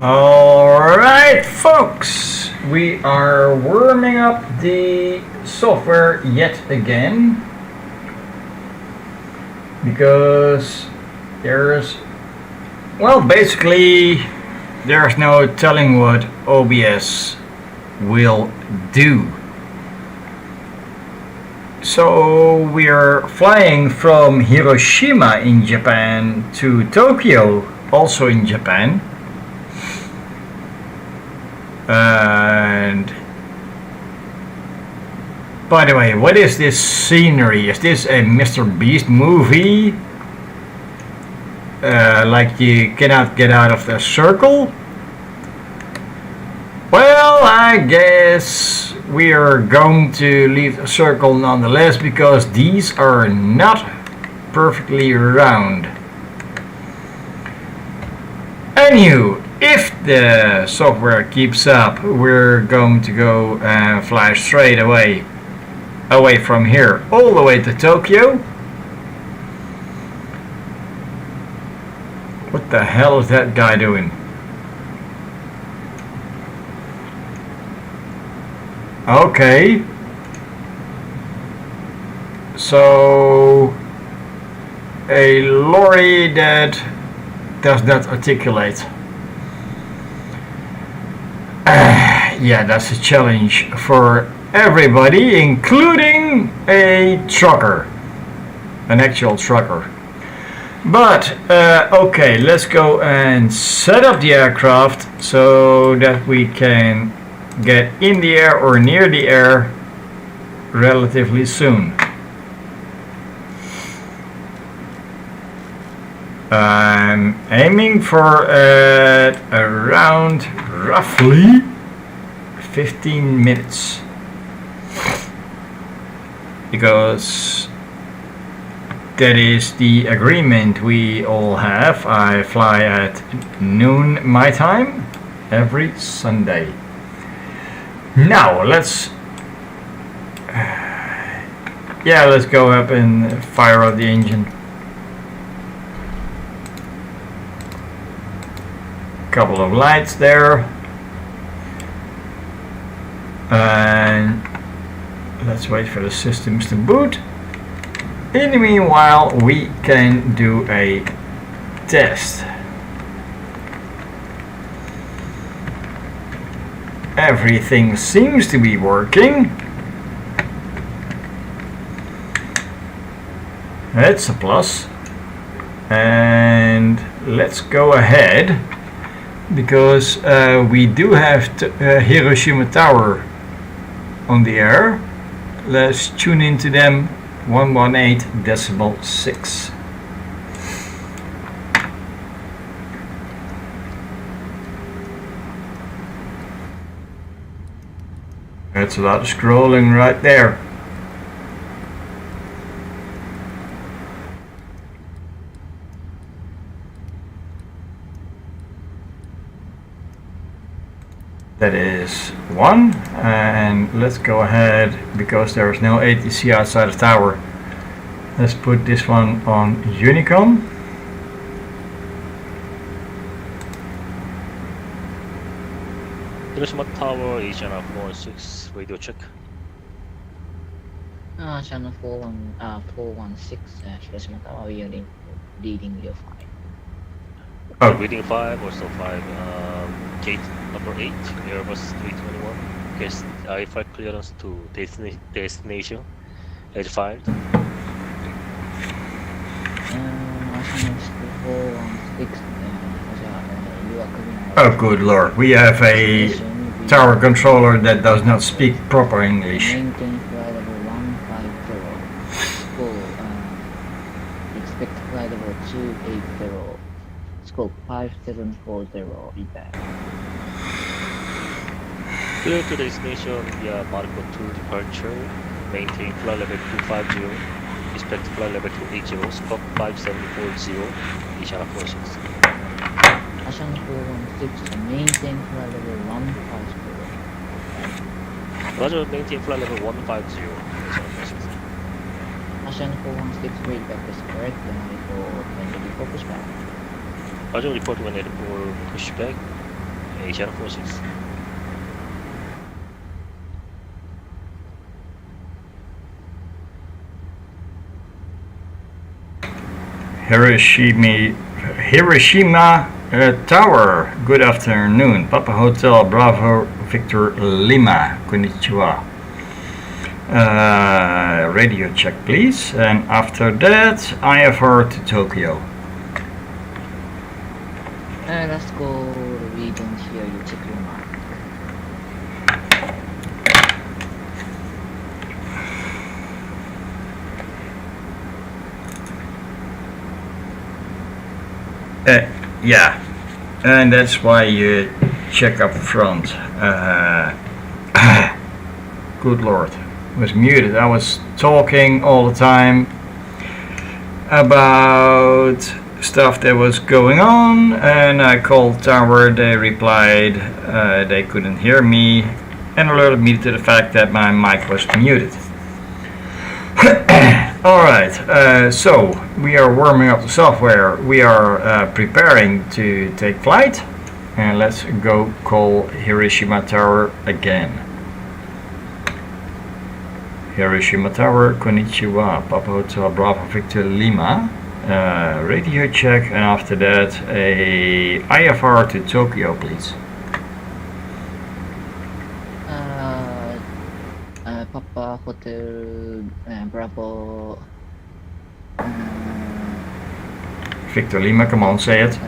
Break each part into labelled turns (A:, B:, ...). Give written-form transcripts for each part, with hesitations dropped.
A: Alright folks, we are warming up the software yet again because basically there's no telling what OBS will do. So we are flying from Hiroshima in Japan to Tokyo, also in Japan. And by the way, what is this scenery? Is this a Mr. Beast movie? Like you cannot get out of the circle? Well, I guess we are going to leave the circle nonetheless because these are not perfectly round. Anywho, if the software keeps up, we're going to go and fly straight away from here all the way to Tokyo. What the hell is that guy doing? Okay. So a lorry that does not articulate. Yeah, that's a challenge for everybody, including a trucker, an actual trucker. But okay, let's go and set up the aircraft so that we can get in the air or near the air relatively soon. I'm aiming for around roughly 15 minutes because that is the agreement we all have. I fly at noon my time every Sunday. Now let's go up and fire up the engine. Couple of lights there, and let's wait for the systems to boot. In the meanwhile, we can do a test. Everything seems to be working. That's a plus. And let's go ahead because we do have Hiroshima Tower on the air. Let's tune into them 118.6. That's a lot of scrolling right there. That is one, and let's go ahead because there is no ATC outside the tower. Let's put this one on Unicom.
B: Hiroshima Tower, channel 416, radio check.
C: Channel 416, Hiroshima Tower, we are reading your 5.
A: Oh.
B: Reading 5 or still 5. Gate number 8, Airbus 321. Guess IFI clearance to destination. Edge 5.
A: Oh, good lord, we have a tower controller that does not speak proper English.
C: Maintain flight level 150. Expect flight level 280. Scope 5740. Be back.
B: Clear to destination via Marco 2 departure. Maintain flight level 250. Expect flight level 280. Scope 5740. Channel 46.
C: Channel 416, maintain flight level 150.
B: Roger, maintain flight level 150.
C: Channel 416, read back is correct, and report when ready for pushback.
B: Roger, report when ready for pushback. Asia 46.
A: Hiroshima Tower. Good afternoon. Papa Hotel Bravo Victor Lima. Konnichiwa. Radio check, please. And after that, IFR to Tokyo.
C: Let's go. We don't hear you. Check your mark.
A: Yeah, and that's why you check up front. Good Lord, I was muted. I was talking all the time about stuff that was going on, and I called tower. They replied they couldn't hear me and alerted me to the fact that my mic was muted. Alright, so we are warming up the software. We are preparing to take flight, and let's go call Hiroshima Tower again. Hiroshima Tower, konnichiwa, Papa Hotel Bravo Victor Lima. Radio check, and after that a IFR to Tokyo, please.
C: Papa Hotel Bravo
A: Victor Lima, come on, say it.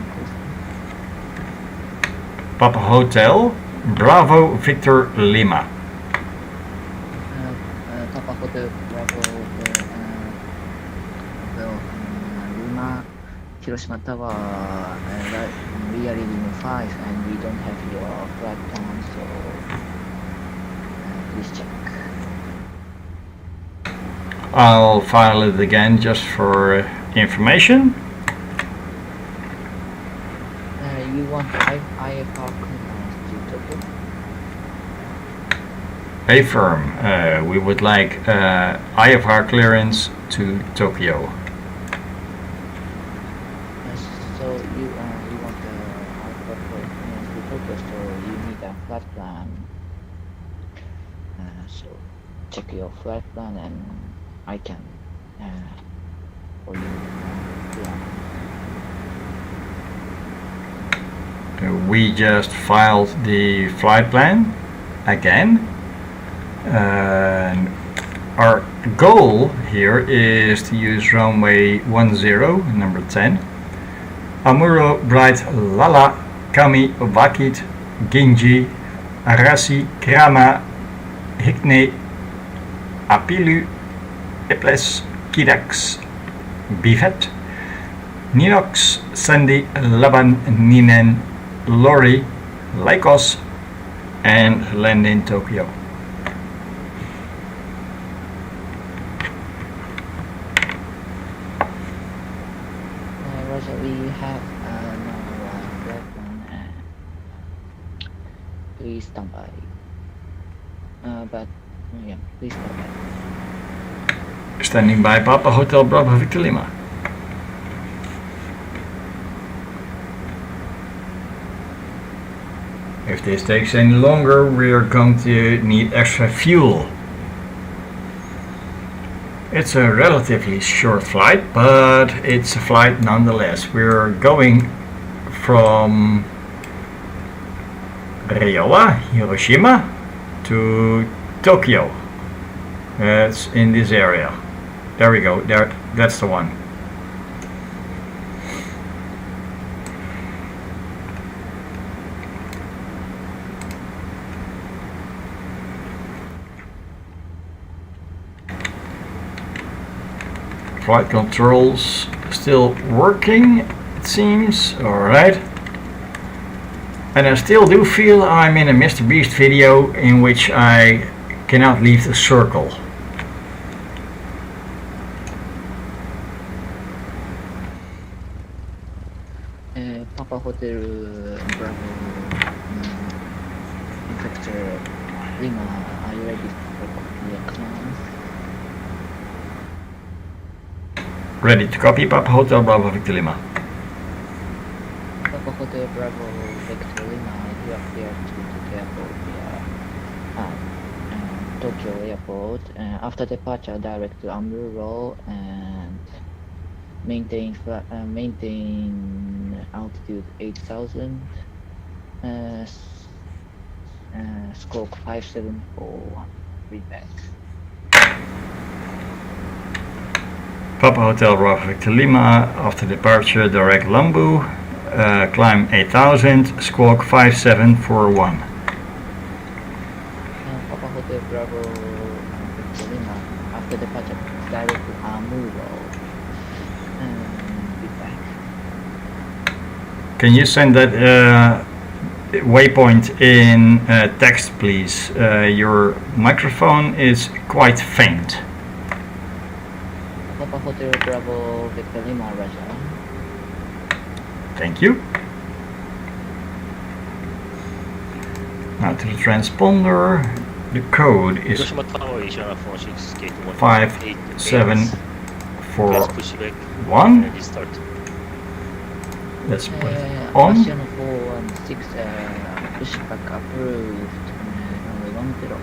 A: Papa Hotel Bravo Victor Lima.
C: Papa Hotel Bravo Lima Hiroshima Tower. We are reading 5 and we don't have your flight plan, so please check.
A: I'll file it again just for information.
C: You want IFR clearance to Tokyo?
A: Affirm. We would like IFR clearance to Tokyo.
C: So you want the IFR clearance to Tokyo, so you need a flight plan. So check your flight plan and I can for you.
A: We just filed the flight plan again. Our goal here is to use runway 10, number 10. Amuro, Bright, Lala, Kami, Wakit, Ginji, Arasi, Krama, Hikne, Apilu, Eples, Kidax, Bivet, Ninox, Sandy, Laban, Ninen, Lori, Lycos, and land in Tokyo.
C: Roger, we have now flight plan. Please stand by. Please stand by.
A: Standing by, Papa Hotel Bravo Victor Lima. If this takes any longer, we are going to need extra fuel. It's a relatively short flight, but it's a flight nonetheless. We're going from RJOA, Hiroshima, to Tokyo. It's in this area. There we go. There, that's the one. Flight controls still working, it seems. Alright. And I still do feel I'm in a Mr. Beast video in which I cannot leave the circle.
C: Papa Hotel Bravo Victor Lima, are you ready for your clearance?
A: Ready to copy, Papa Hotel Bravo Victor Lima.
C: Papa Hotel Bravo Victor Lima, appear to the airport via Tokyo Airport. After departure, direct to Amuro and maintain altitude 8,000. Squawk 574. Read back.
A: Papa Hotel Bravo Victor Lima, after departure direct Lambu, climb 8000, squawk 5741.
C: Papa Hotel Bravo Victor Lima, after departure direct to Amuro. Read back.
A: Can you send that waypoint in text, please? Your microphone is quite faint.
C: Papa Hotel Bravo Victor Lima, Roger.
A: Thank you. Now to the transponder. The code is
B: Hiroshima Tower, Asia 46, gate
A: 5741.
B: push back and restart.
A: Let's put it on.
C: Asian 416, pushback approved. Runway 10.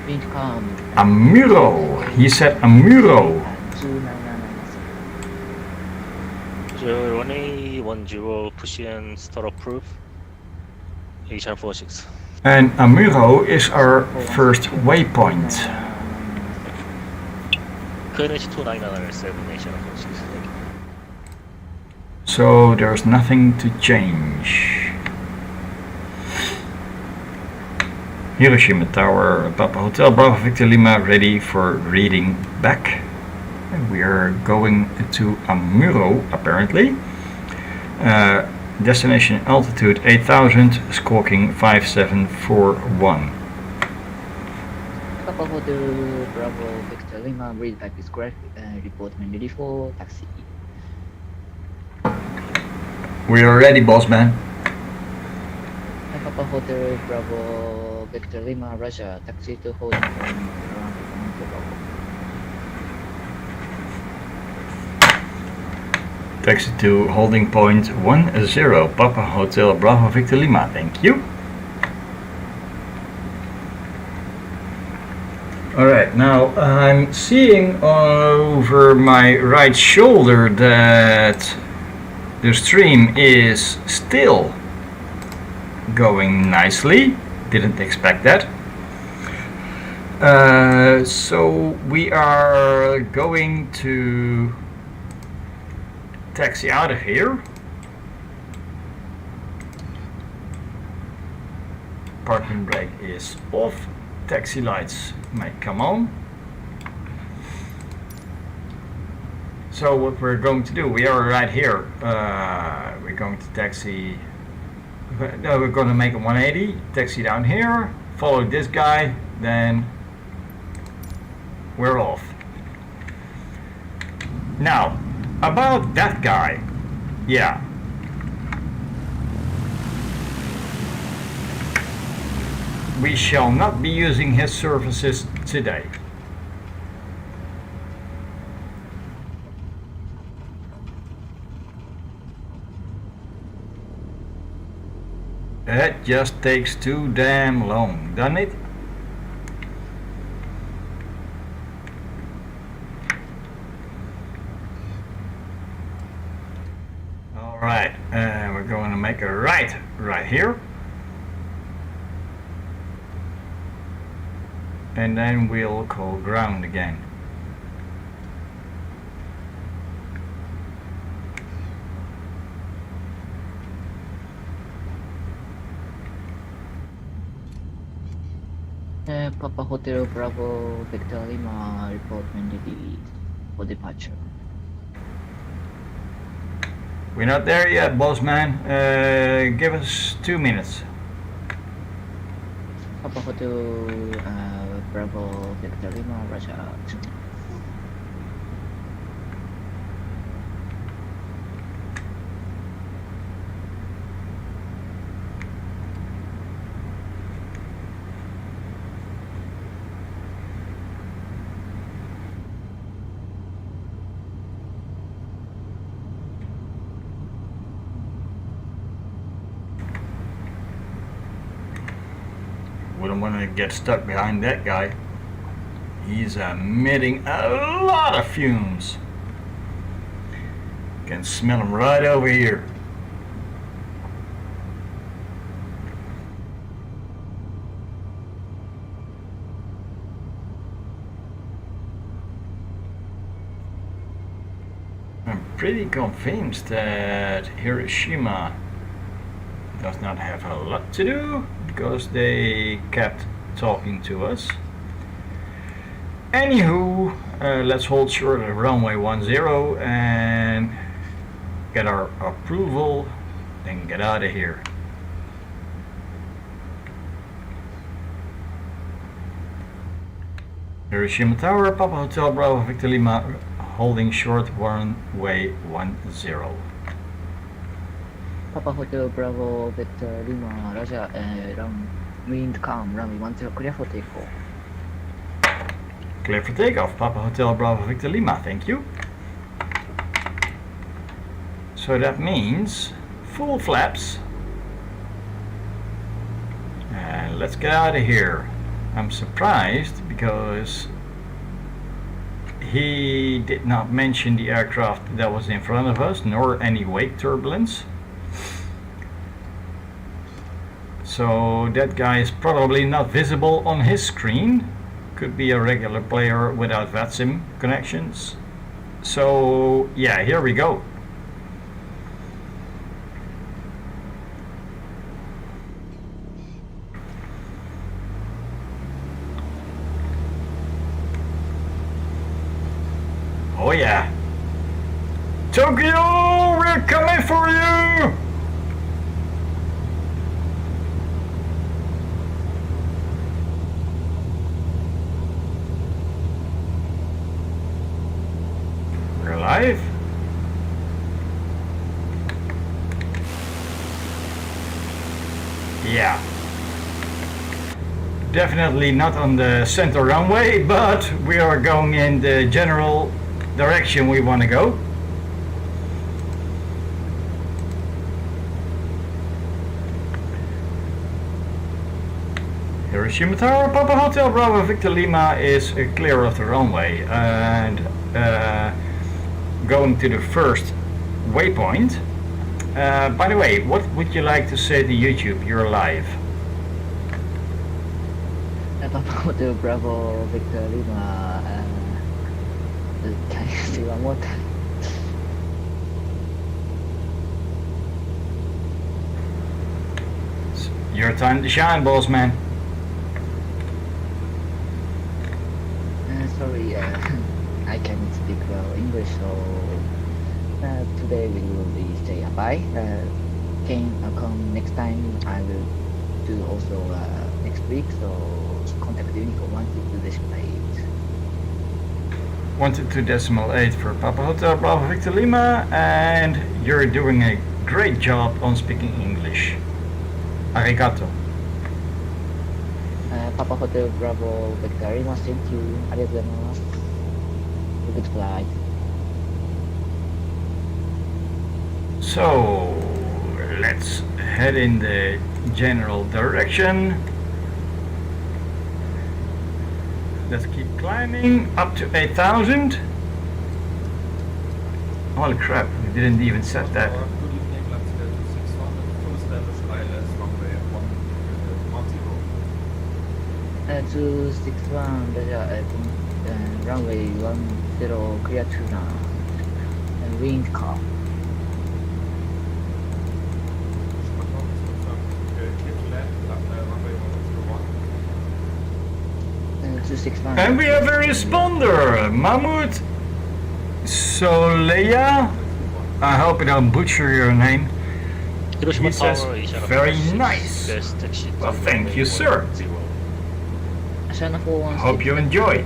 C: Wind calm.
A: Amuro. He said Amuro.
C: 2997.
B: Runway 10, push and start approved. Asia 46.
A: And Amuro is our first waypoint.
B: KNH 2997, Asia 46. Thank you.
A: So there's nothing to change. Hiroshima Tower, Papa Hotel Bravo Victor Lima, ready for reading back. And we are going to Amuro apparently. Destination altitude 8000, squawking 5741.
C: Papa Hotel Bravo Victor Lima, read back is correct. Report when ready for taxi.
A: We are ready, boss man.
C: Papa Hotel Bravo Victor Lima, Russia, taxi to holding point around Bravo.
A: Taxi to holding point 10, Papa Hotel Bravo Victor Lima, thank you. Alright, now I'm seeing over my right shoulder that the stream is still going nicely. Didn't expect that. So we are going to taxi out of here. Parking brake is off. Taxi lights may come on. So what we're going to do, we are right here. We're going to taxi. No, we're going to make a 180. Taxi down here. Follow this guy. Then we're off. Now, about that guy. Yeah. We shall not be using his services today. That just takes too damn long, doesn't it? Alright, we're going to make a right here. And then we'll call ground again.
C: Papa Hotel Bravo Victor Lima, report when ready for departure.
A: We're not there yet, boss man. Give us 2 minutes.
C: Papa Hotel Bravo Victor Lima, Russia.
A: wouldn't want to get stuck behind that guy. He's emitting a lot of fumes. Can smell him right over here. I'm pretty convinced that Hiroshima does not have a lot to do because they kept talking to us. Anywho, let's hold short of runway 10 and get our approval, then get out of here. Hiroshima Tower, Papa Hotel Bravo Victor Lima, holding short runway 10.
C: Papa Hotel Bravo Victor Lima, Roger, wind calm, runway 10, clear for takeoff.
A: Clear for takeoff, Papa Hotel Bravo Victor Lima, thank you. So that means full flaps. And let's get out of here. I'm surprised because he did not mention the aircraft that was in front of us, nor any wake turbulence. So that guy is probably not visible on his screen. Could be a regular player without VatSim connections. So yeah, here we go. Oh yeah. Tokyo, we're coming for you! We're live. Yeah. Definitely not on the center runway, but we are going in the general direction we want to go. Hiroshima Tower, Papa Hotel Bravo Victor Lima is clear of the runway and going to the first waypoint. By the way, what would you like to say to YouTube? You're live.
C: Papa Hotel Bravo Victor Lima, can you see one more time?
A: It's your time to shine, boss man.
C: Sorry, I can't speak well English, so today we will be say bye. Can come next time. I will do also next week. So contact Unico
A: 122.8 for Papa Hotel Bravo Victor Lima, and you're doing a great job on speaking English. Arigato.
C: Papa Hotel Bravo Victor Lima, thank you. Arigatou gozaimasu. Good flight.
A: So let's head in the general direction. Let's keep climbing up to 8,000. Holy crap, we didn't even set that.
D: Good evening, let's get to 600, full establish ILS runway 10.
C: 261, runway 10, clear to now. And wind calm.
D: Runway 101.
C: 261.
A: And we have a responder, Mahmoud Soleya. I hope I don't butcher your name.
B: Hiroshima
A: He says,
B: Tower, Ishana
A: very
B: 46,
A: nice.
B: best taxi to
A: Well, thank
B: runway
A: you, sir.
B: 10.
C: China 416.
A: Hope you enjoy.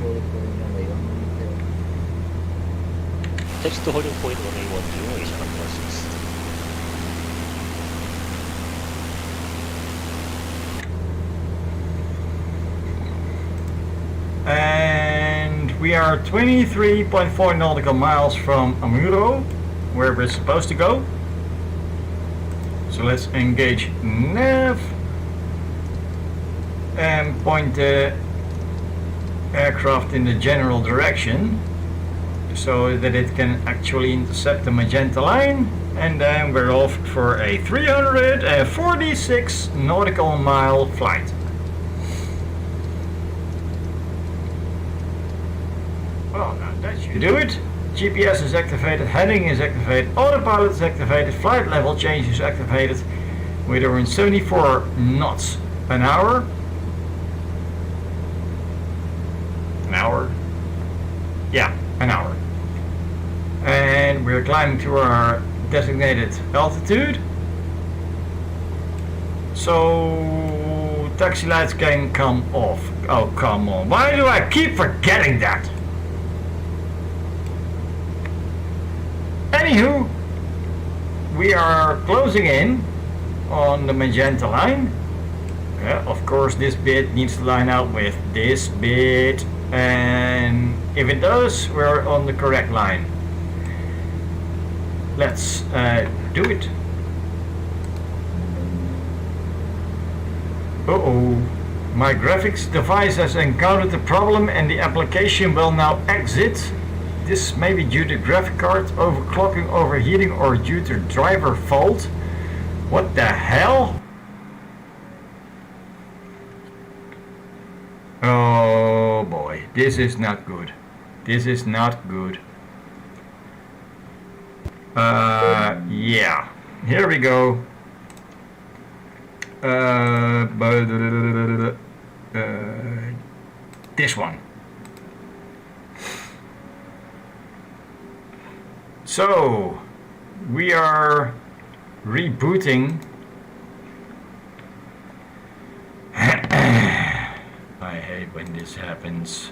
B: Taxi to holding point runway 10, Ishana 46.
A: And we are 23.4 nautical miles from Amuro, where we're supposed to go. So let's engage nav and point the aircraft in the general direction so that it can actually intercept the magenta line, and then we're off for a 346 nautical mile flight. Well, now that should do it. GPS is activated, heading is activated, autopilot is activated, flight level change is activated. We're in 74 knots an hour. An hour? Yeah, an hour. And we're climbing to our designated altitude. So taxi lights can come off. Oh, come on. Why do I keep forgetting that? Anywho, we are closing in on the magenta line. Of course, this bit needs to line up with this bit, and if it does, we're on the correct line. Let's do it. Uh-oh. My graphics device has encountered a problem and the application will now exit. This may be due to graphic card overclocking, overheating, or due to driver fault. What the hell? Oh boy, this is not good. This is not good. Yeah, here we go. This one. So, we are rebooting. I hate when this happens.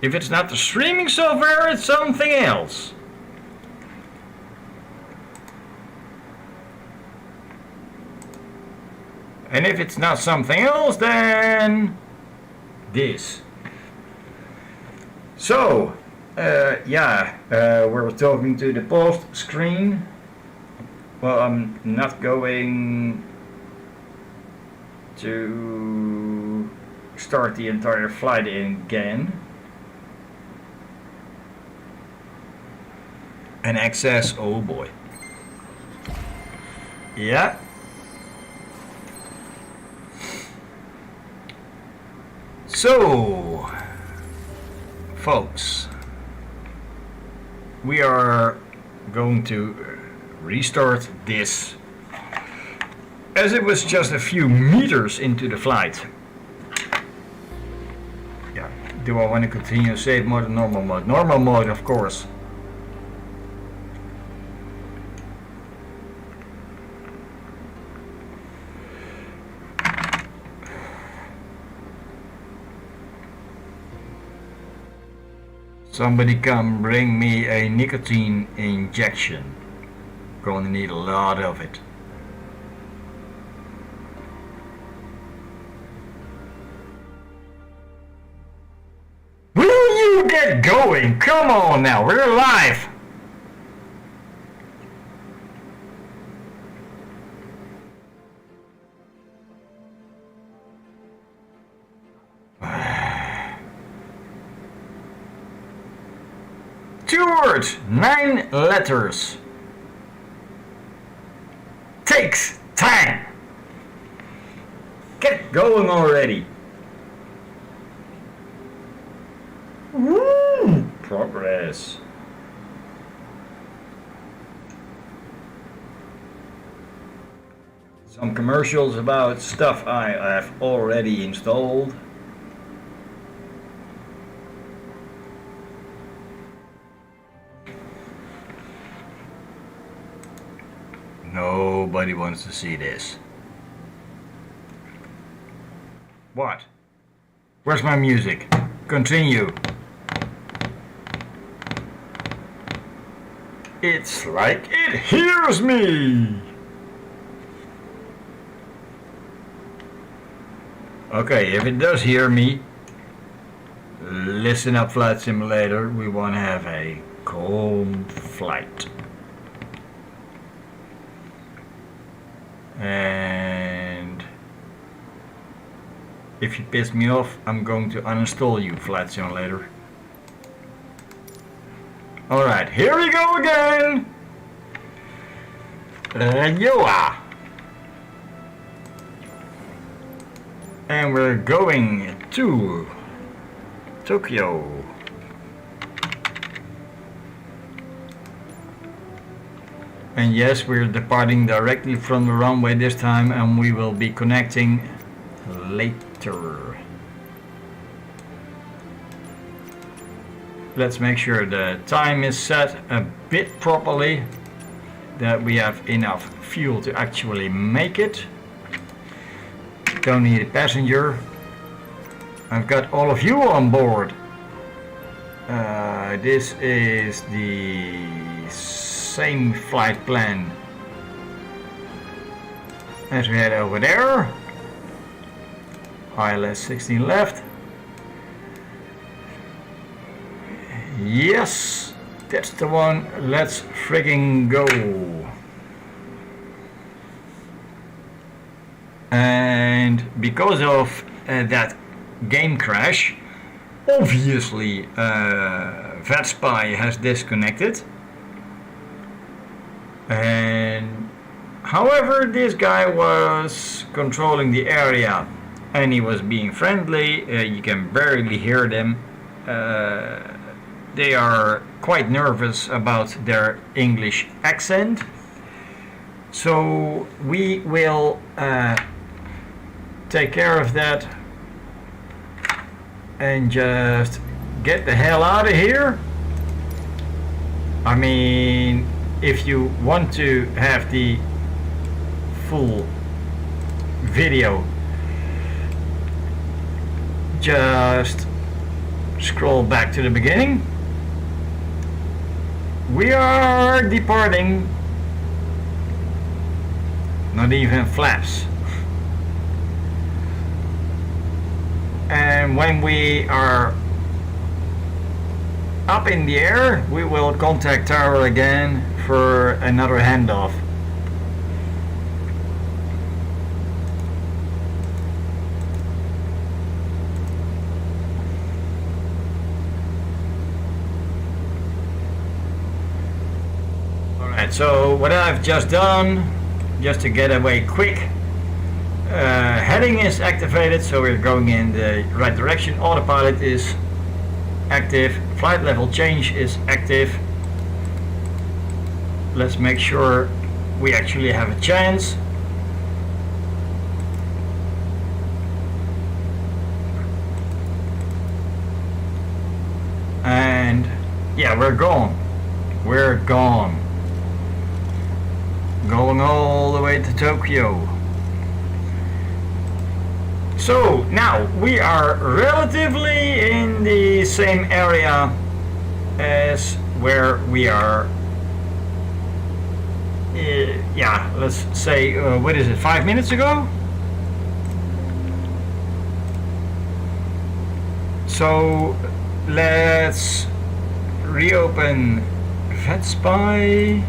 A: If it's not the streaming software, it's something else. And if it's not something else, then this. So, we're talking to the post screen. Well, I'm not going to start the entire flight again. And access, oh boy. Yeah. So, folks, we are going to restart this as it was just a few meters into the flight. Yeah, do I want to continue safe mode or normal mode? Normal mode, of course. Somebody come bring me a nicotine injection. Gonna need a lot of it. Will you get going? Come on now, we're live. Two words, 9 letters. Takes time. Get going already. Woo! Progress. Some commercials about stuff I have already installed. Nobody wants to see this. What? Where's my music? Continue. It's like it hears me. Okay, if it does hear me, listen up, Flight Simulator. We want to have a calm flight. And If you piss me off, I'm going to uninstall you, Flight Simulator. Alright, here we go again! RJOA! And we're going to Tokyo. And yes, we're departing directly from the runway this time, and we will be connecting later. Let's make sure the time is set a bit properly, that we have enough fuel to actually make it. Don't need a passenger. I've got all of you on board. This is the same flight plan as we had over there. ILS 16 left. Yes, that's the one. Let's frigging go. And because of that game crash, obviously VatSpy has disconnected. And however, this guy was controlling the area and he was being friendly. You can barely hear them. They are quite nervous about their English accent. So we will take care of that and just get the hell out of here. I mean, if you want to have the full video, just scroll back to the beginning. We are departing. Not even flaps. And when we are up in the air, we will contact tower again for another handoff. Alright, so what I've just done, just to get away quick, heading is activated, so we're going in the right direction. Autopilot is active. Flight level change is active. Let's make sure we actually have a chance. And yeah, we're gone. We're gone. Going all the way to Tokyo. So now we are relatively in the same area as where we are. Yeah, let's say, what is it, 5 minutes ago? So let's reopen VatSpy,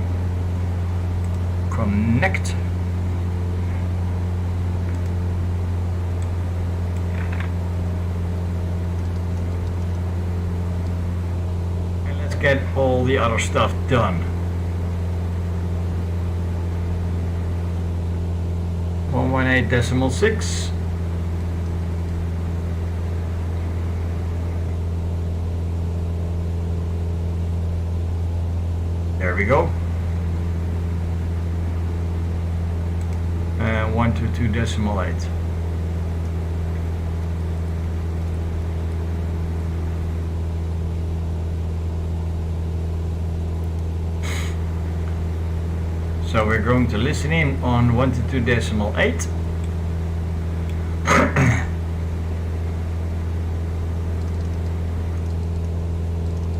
A: connect. Get all the other stuff done. 118.6. There we go. And 122.8. So we're going to listen in on 122.8.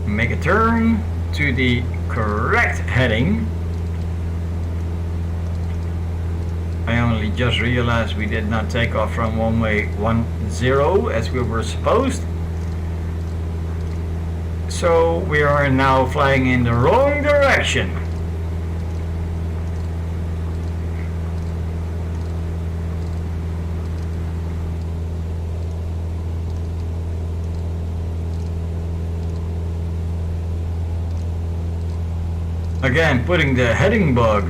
A: Make a turn to the correct heading. I only just realized we did not take off from runway 10 as we were supposed. So we are now flying in the wrong direction. Again, putting the heading bug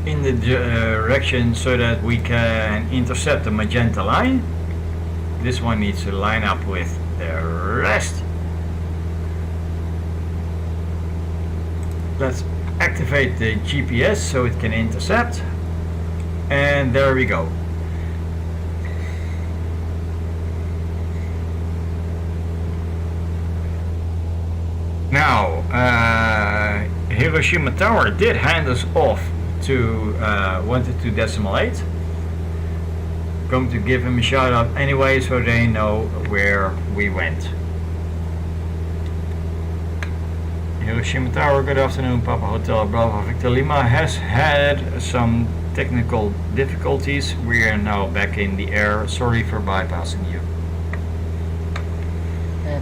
A: in the direction so that we can intercept the magenta line. This one needs to line up with the rest. Let's activate the GPS so it can intercept. And there we go. Now, Hiroshima Tower did hand us off to 122.8. Going to give him a shout out anyway so they know where we went. Hiroshima Tower, good afternoon. Papa Hotel Bravo Victor Lima has had some technical difficulties. We are now back in the air. Sorry for bypassing you.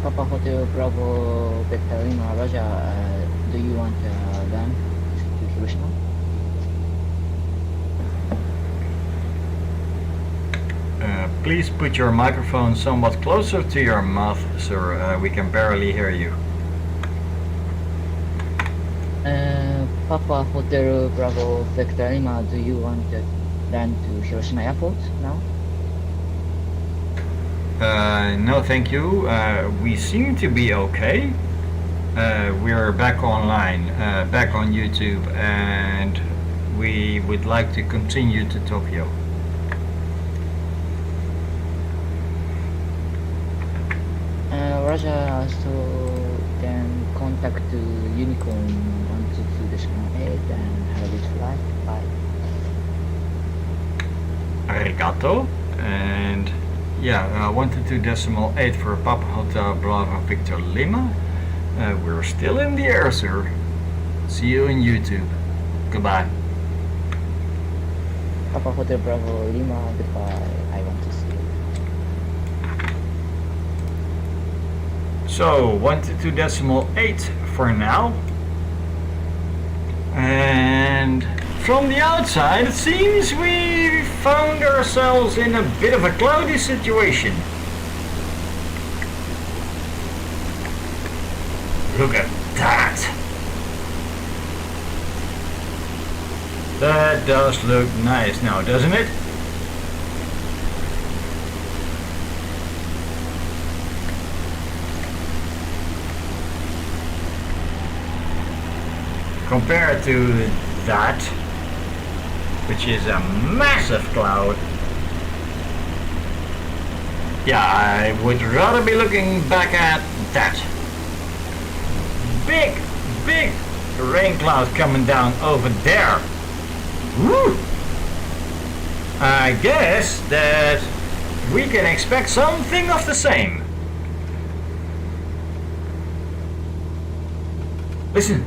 C: Papa Hotel Bravo Victor Lima, Roger, do you want to land to Hiroshima?
A: Please put your microphone somewhat closer to your mouth, sir. We can barely hear you.
C: Papa Hotel Bravo Victor Lima, do you want to land to Hiroshima Airport now?
A: No, thank you. We seem to be okay. We're back online, back on YouTube, and we would like to continue to Tokyo.
C: Roger, so can contact Unicorn 122.8 and have it fly. Bye.
A: Arigato. And yeah, 122.8 for Papa Hotel Bravo Victor Lima. We're still in the air, sir. See you in YouTube. Goodbye.
C: Papa Hotel Bravo Lima, goodbye. I want to see you.
A: So 122.8 for now. And from the outside, it seems we found ourselves in a bit of a cloudy situation. Look at that! That does look nice now, doesn't it? Compared to that, which is a massive cloud. Yeah, I would rather be looking back at that. Big rain cloud coming down over there. Woo! I guess that we can expect something of the same. Listen.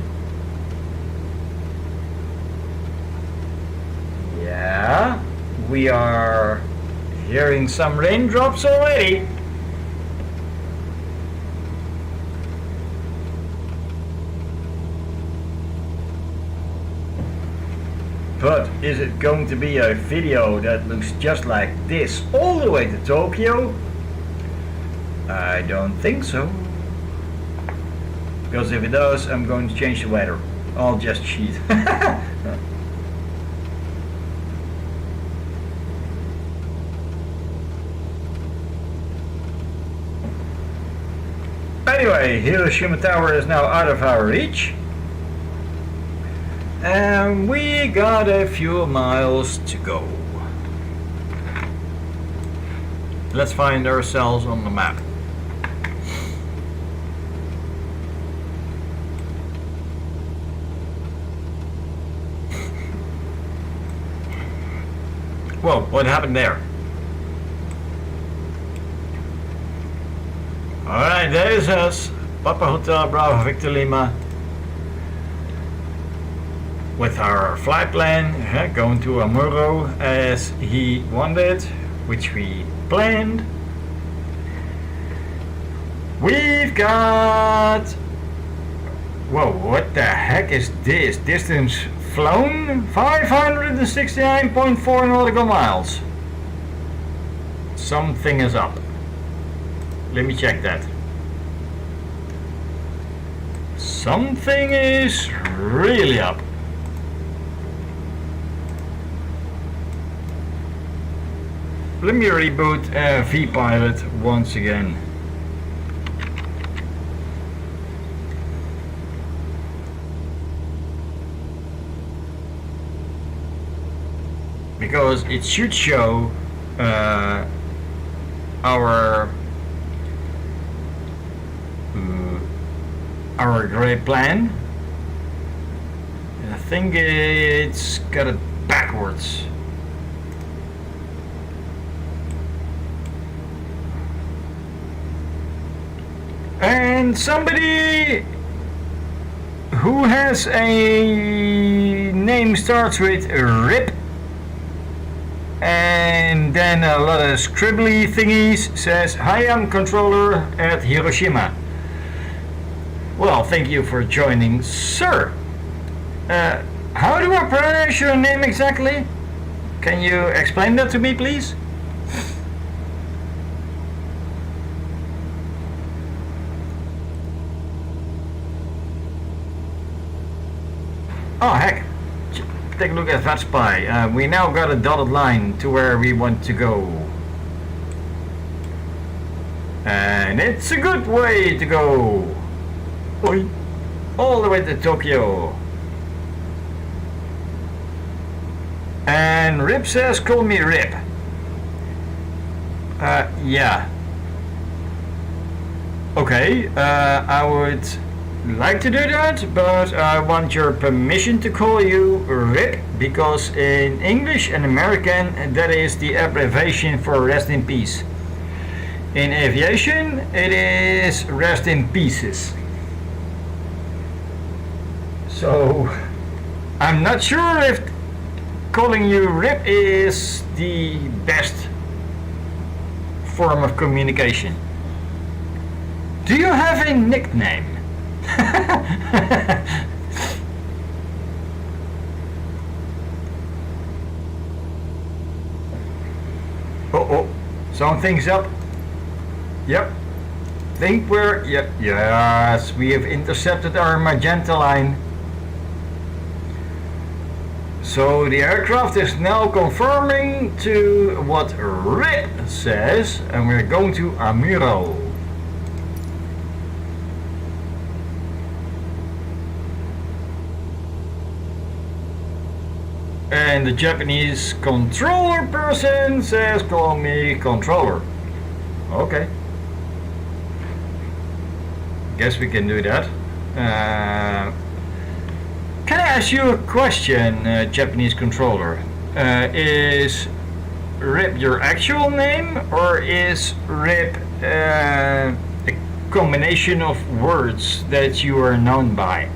A: Yeah, we are hearing some raindrops already. But is it going to be a video that looks just like this all the way to Tokyo? I don't think so. Because if it does, I'm going to change the weather. I'll just cheat. Anyway, Hiroshima Tower is now out of our reach. And we got a few miles to go. Let's find ourselves on the map. Whoa, what happened there? Alright, there is us. Papa Hotel Bravo Victor Lima. With our flight plan, going to Amuro as he wanted, which we planned. We've got... Whoa, what the heck is this? Distance flown? 569.4 nautical miles. Something is up. Let me check that. something is really up. Let me reboot vPilot once again. Because it should show our great plan. And I think it's got it backwards. And somebody who has a name starts with RIP and then a lot of scribbly thingies says, "Hi, I'm controller at Hiroshima." Well, thank you for joining, sir. How do I pronounce your name exactly? Can you explain that to me, please? Oh heck, take a look at VatSpy. We now got a dotted line to where we want to go. And it's a good way to go. Oi. All the way to Tokyo. And Rip says, call me Rip. Yeah. Okay, I would like to do that, but I want your permission to call you RIP, because in English and American that is the abbreviation for rest in peace. In aviation it is rest in pieces. So I'm not sure if calling you RIP is the best form of communication. Do you have a nickname? Oh, something's up. Yep. Think we're, yep, yes, we have intercepted our magenta line. So the aircraft is now confirming to what RIP says, and we're going to Amuro. And the Japanese controller person says, call me controller. Okay. Guess we can do that. Can I ask you a question, Japanese controller? Is RIP your actual name, or is RIP a combination of words that you are known by?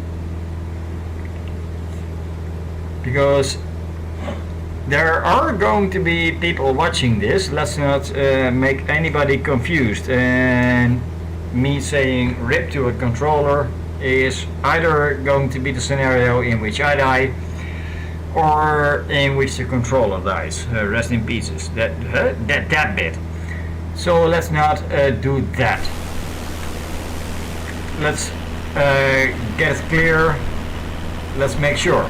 A: Because there are going to be people watching this. Let's not make anybody confused. And me saying RIP to a controller is either going to be the scenario in which I die, or in which the controller dies. Rest in pieces. That bit. So let's not do that. Let's get it clear. Let's make sure.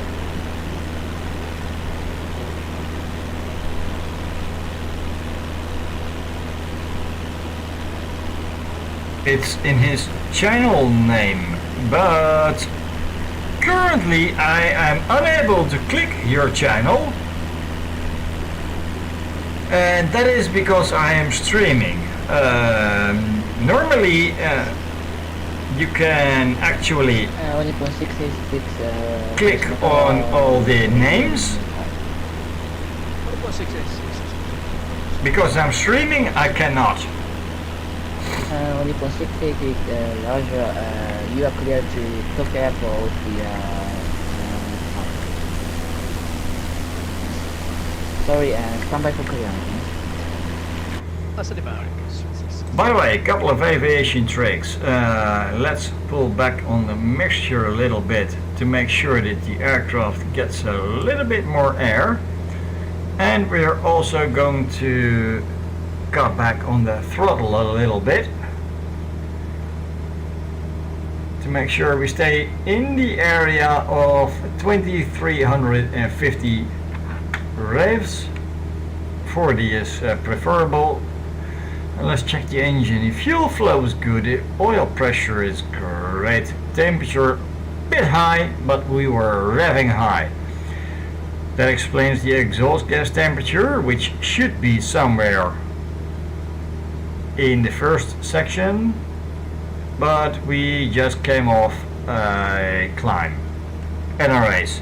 A: It's in his channel name, but currently I am unable to click your channel, and that is because I am streaming. Normally you can actually click on all the names. Because I'm streaming, I cannot.
C: Only for 6 is Roger. You are clear to talk airport. Sorry, stand by for clearance.
B: That's an American.
A: By the way, a couple of aviation tricks. Let's pull back on the mixture a little bit to make sure that the aircraft gets a little bit more air. And we're also going to cut back on the throttle a little bit to make sure we stay in the area of 2350 revs. 40 is preferable. And let's check the engine. The fuel flow is good, the oil pressure is great, temperature a bit high, but we were revving high. That explains the exhaust gas temperature, which should be somewhere in the first section, but we just came off a climb and a race.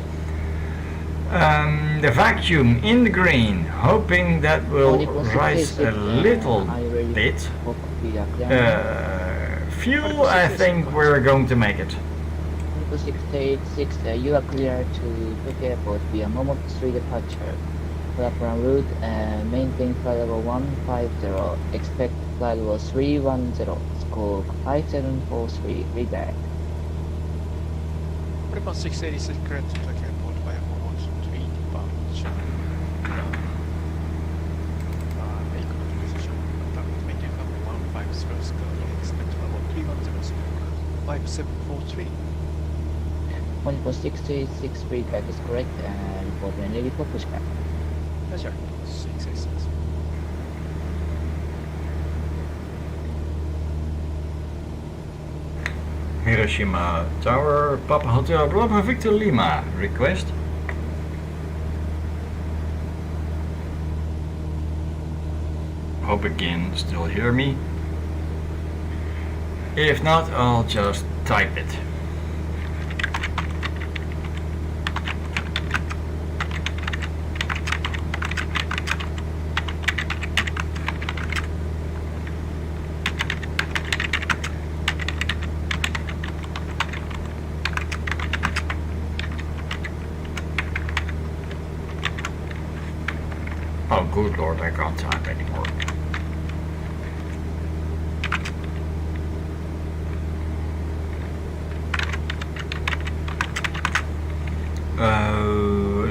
A: The vacuum in the green, hoping that will rise a little bit. Fuel, I think we're going to make it.
C: 686, you are clear to Tokyo Airport via Momot 3 departure. Flap run route, maintain flight level 150, expect flight level 310, score 5743, redirect.
E: What about 686 correct to Tokyo Airport via Momot 3 departure? Make position, maintain flight level 150, score, expect flight level 310, score 5743.
C: 686 redirect is correct, report when ready for pushback.
E: Pleasure. 686.
A: Hiroshima Tower, Papa Hotel, Bravo Victor Lima, request. Hope you can still hear me. If not, I'll just type it. Oh, good lord, I can't type anymore.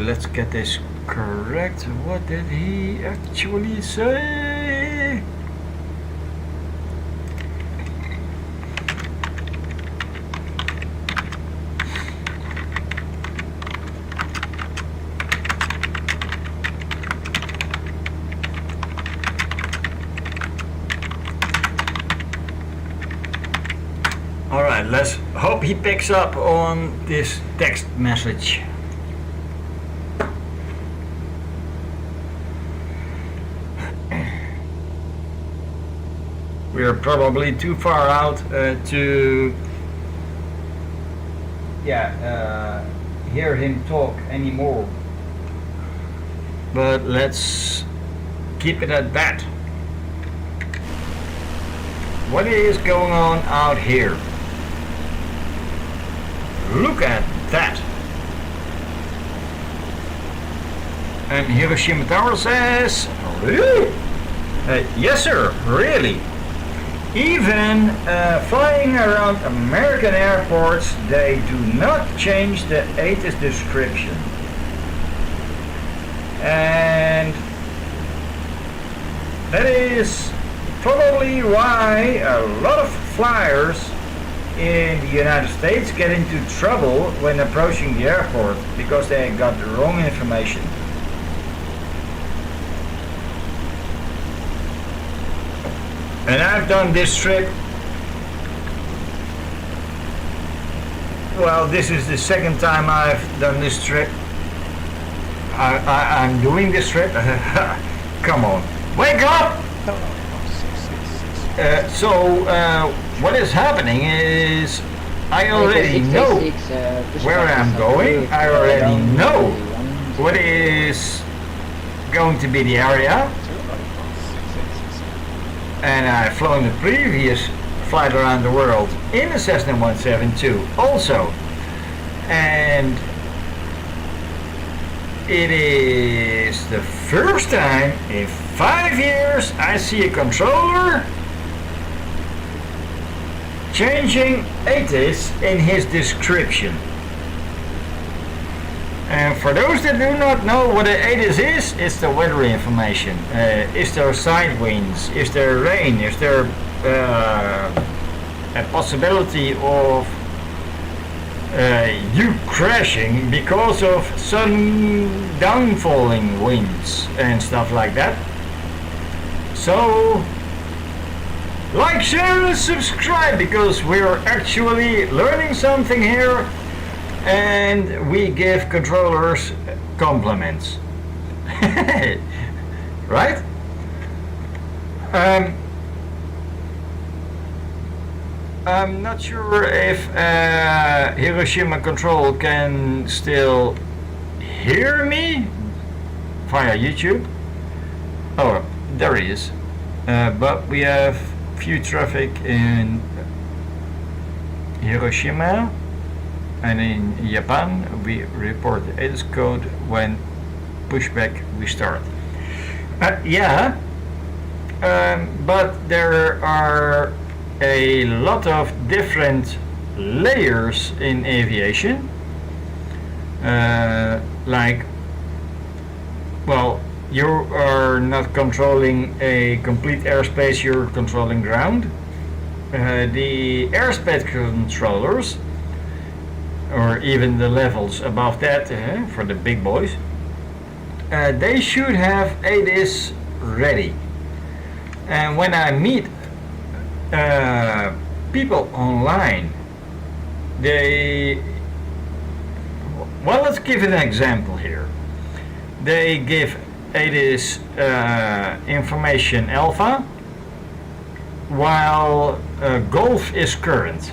A: Let's get this correct. What did he actually say? Alright, let's hope he picks up on this text message. We're probably too far out to hear him talk anymore. But let's keep it at that. What is going on out here? Look at that. And Hiroshima Tower says, really? Yes sir, really. Even flying around American airports, they do not change the ATIS description. And that is probably why a lot of flyers in the United States get into trouble when approaching the airport because they got the wrong information. And I've done this trip. Well, this is the second time I've done this trip. I'm doing this trip. Come on, wake up! What is happening is I already know where I'm going. I already know what is going to be the area. And I've flown the previous flight around the world in a Cessna 172 also. And it is the first time in 5 years I see a controller changing ATIS in his description. And for those that do not know what an ATIS is, it's the weather information. Is there side winds? Is there rain? Is there a possibility of you crashing because of sudden downfalling winds and stuff like that. So like, share and subscribe, because we're actually learning something here and we give controllers compliments. Right? I'm not sure if Hiroshima Control can still hear me via YouTube. Oh, there he is. But we have few traffic in Hiroshima, and in Japan we report the ATIS code when pushback restart. Yeah, but there are a lot of different layers in aviation, like, well, you are not controlling a complete airspace, you're controlling ground. The airspace controllers, or even the levels above that, for the big boys, they should have ATIS ready. And when I meet people online, well, let's give an example here. They give ATIS information alpha, while Golf is current.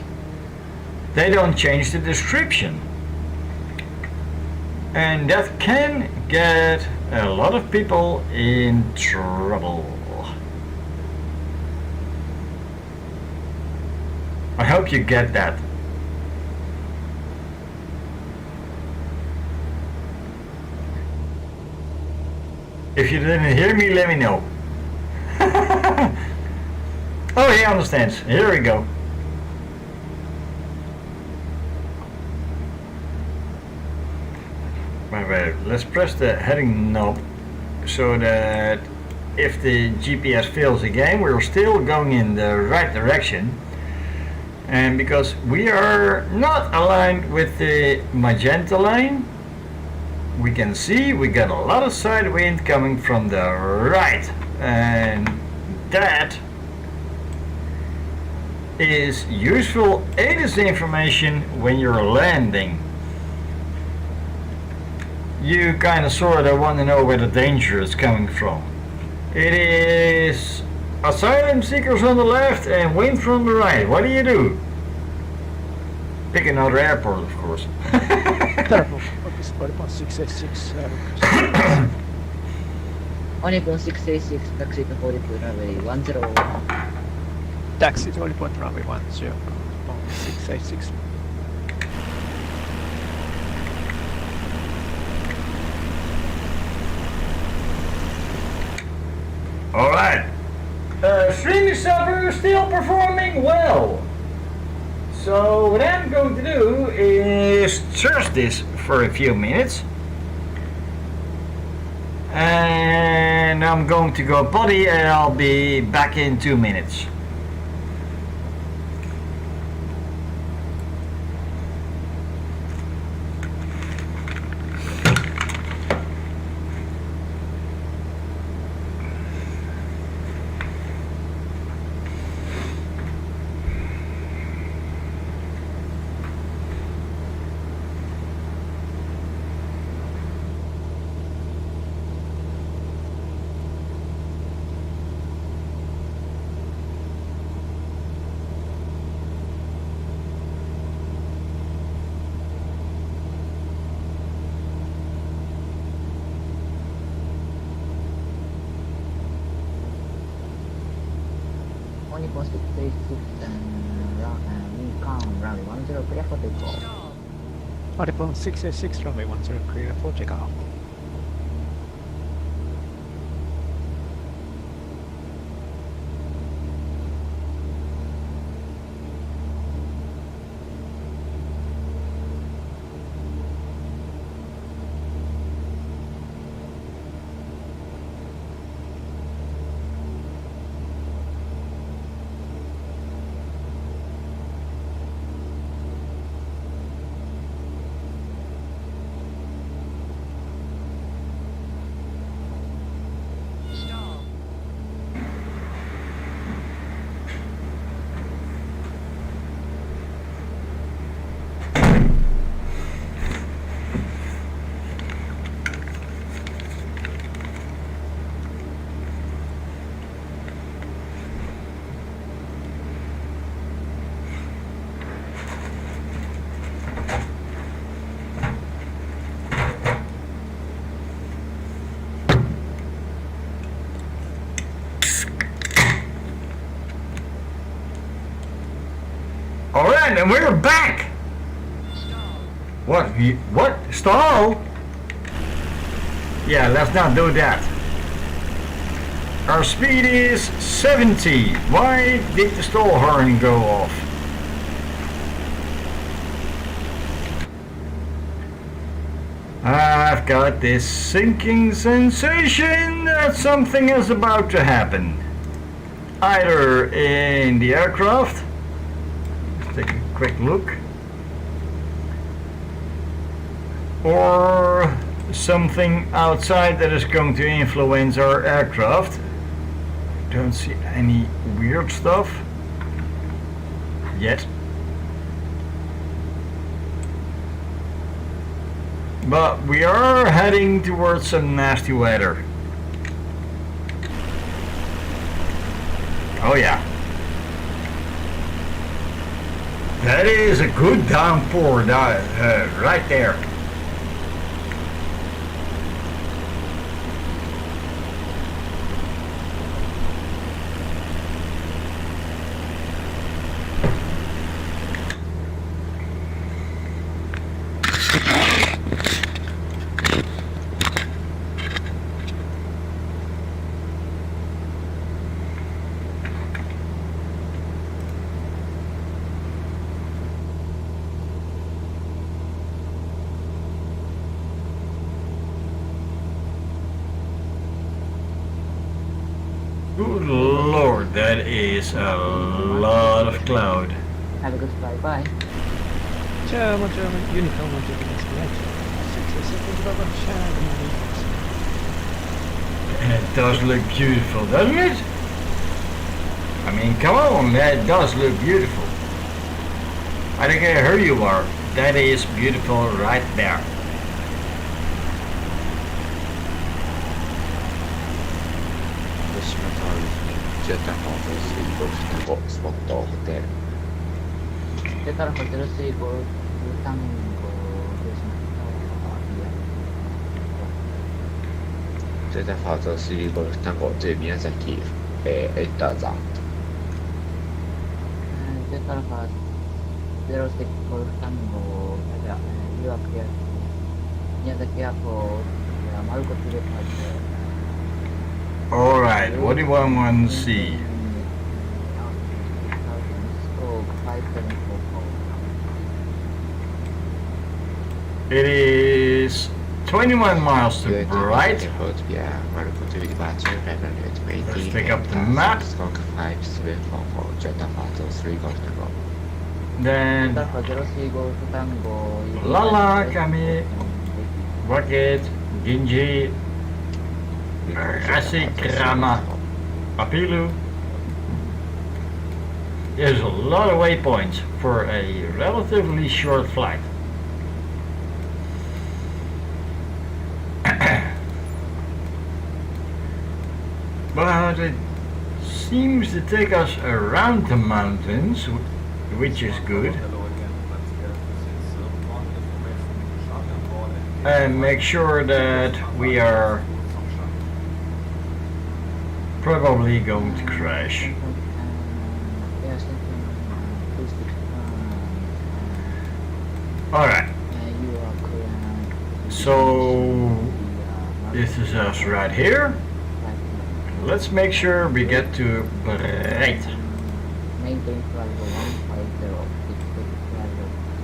A: They don't change the description, and that can get a lot of people in trouble. I hope you get that. If you didn't hear me, let me know. Oh, he understands. Here we go. Wait, let's press the heading knob so that if the GPS fails again, we're still going in the right direction. And because we are not aligned with the magenta line, we can see we got a lot of side wind coming from the right, and that is useful ATIS information when you're landing. You kind of sort of want to know where the danger is coming from. It is asylum seekers on the left and wind from the right. What do? Pick another airport, of course.
E: Terrible. Focus 686.
C: On Nippon 686, taxi to 42 runway 10.
E: Taxi to only point runway 10 on 686.
A: Alright. Streaming server is still performing well. So what I'm going to do is search this for a few minutes. And I'm going to go potty and I'll be back in 2 minutes.
C: On Nippon 686 and recon runway 10 clear for takeoff.
E: On Nippon 686 runway 10 clear for takeoff.
A: And we're back! What? What? Stall? Yeah, let's not do that. Our speed is 70. Why did the stall horn go off? I've got this sinking sensation that something is about to happen. Either in the aircraft. Let's take a quick look. Or something outside that is going to influence our aircraft. Don't see any weird stuff yet. But we are heading towards some nasty weather. Oh yeah. That is a good downpour right there. Good lord, that is a lot of cloud.
C: Have a good flight. Bye.
E: German, uniform,
A: And it does look beautiful, doesn't it? I mean, come on, that does look beautiful. I don't care who you are, that is beautiful right there.
C: Delta Alpha 03 Golf Tango Hiroshima.
F: 这在法则是一个単語と宮崎エッターザン
C: Delta Alpha 06 Golf Tango Iwakuyaki Miyazaki Airport Maruko to departure.
A: Alright, what do I want to see?
C: Stroke 5744.
A: It is 21 miles to the right.
F: Let's
A: pick up the map. Then
C: Delta Alpha 03 Golf Tango
A: Lala, Kami, Rocket, Ginji, Asikrama, Apilu. There's a lot of waypoints for a relatively short flight. But it seems to take us around the mountains, which is good.
D: Hello again, let's get more information from the board
A: And make sure that we are probably going to crash. Alright, so this is us right here. Let's make sure we get to Breit.
C: Maintain flight 150, expect flight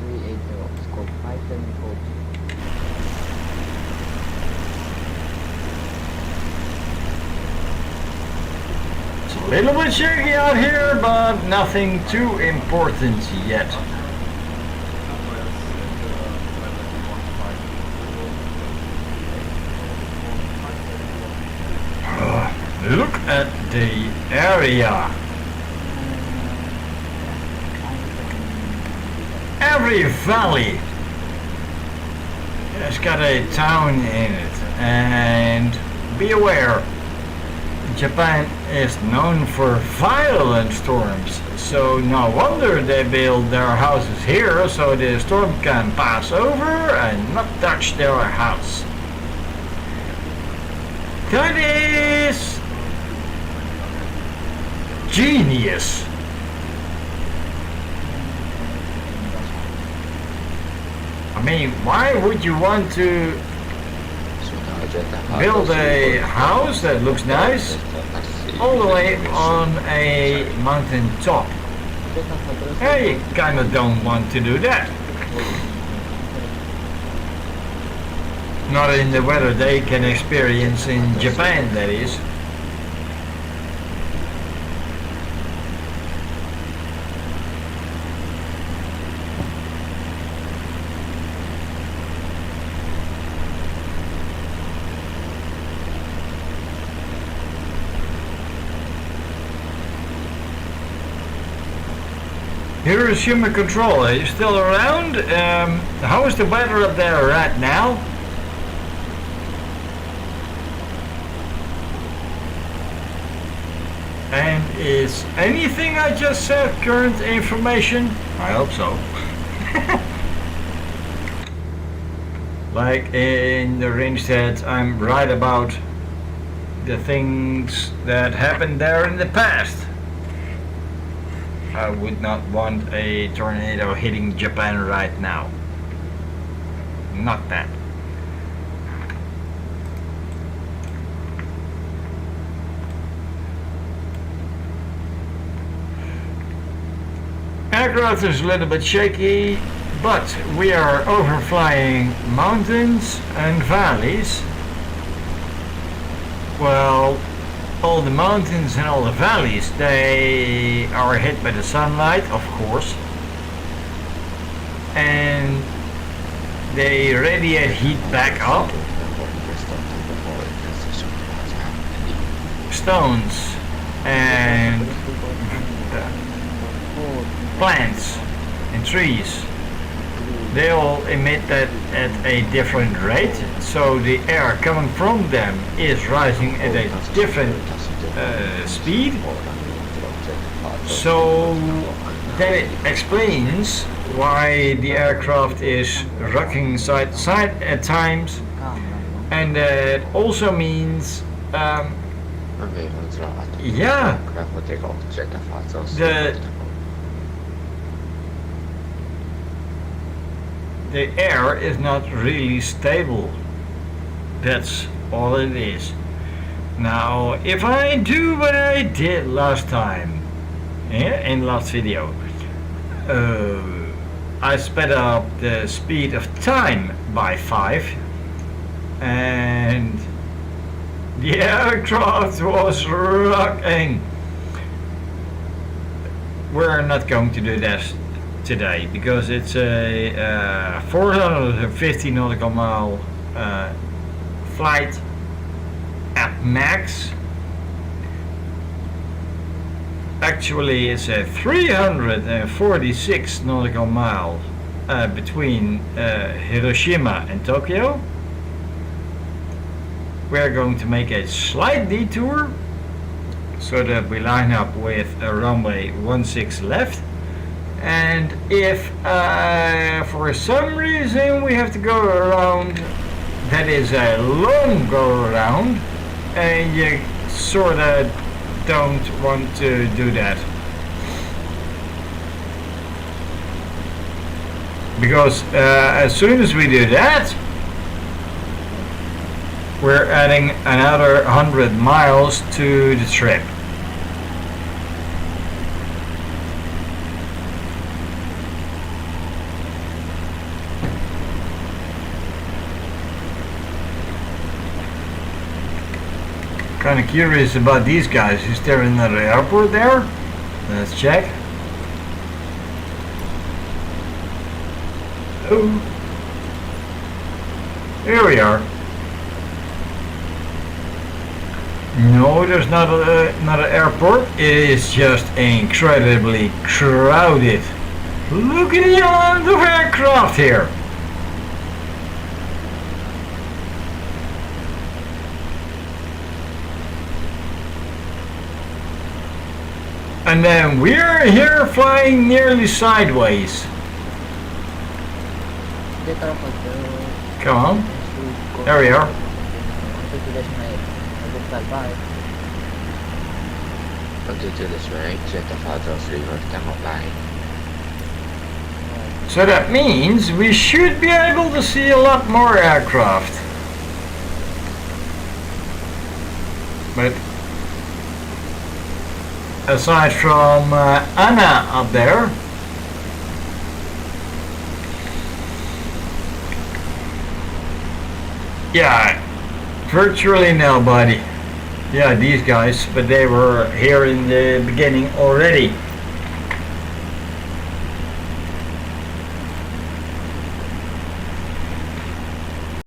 C: 380, scope 5742.
A: It's a little bit shaky out here, but nothing too important yet. Look at the area. Every valley has got a town in it, and be aware, Japan is known for violent storms, so no wonder they build their houses here so the storm can pass over and not touch their house. That is genius. I mean, why would you want to build a house that looks nice all the way on a mountain top? I kinda don't want to do that. Not in the weather they can experience in Japan, that is. Hiroshima Control, are you still around? How is the weather up there right now? And is anything I just said current information? I hope so. Like in the range that I'm right about the things that happened there in the past. I would not want a tornado hitting Japan right now. Not that. Aircraft is a little bit shaky, but we are overflying mountains and valleys. Well, all the mountains and all the valleys, they are hit by the sunlight, of course, and they radiate heat back up. Stones and plants and trees, they all emit that at a different rate, so the air coming from them is rising at a different speed. So that explains why the aircraft is rocking side to side at times, and that also means yeah, the air is not really stable. That's all it is. Now, if I do what I did last time, in last video, I sped up the speed of time by 5, and the aircraft was rocking. We're not going to do that today because it's a 450 nautical mile flight at max. Actually, it's a 346 nautical mile between Hiroshima and Tokyo. We're going to make a slight detour so that we line up with a runway 16 left. And if for some reason we have to go around, that is a long go around, and you sorta don't want to do that, because as soon as we do that, we're adding another 100 miles to the trip. Kind of curious about these guys. Is there another airport there? Let's check. Oh, here we are. No, there's not another airport. It is just incredibly crowded. Look at the amount of aircraft here. And then we're here flying nearly sideways. Come on. There we are. So that means we should be able to see a lot more aircraft. But aside from Anna up there, yeah, virtually nobody. Yeah, these guys, but they were here in the beginning already.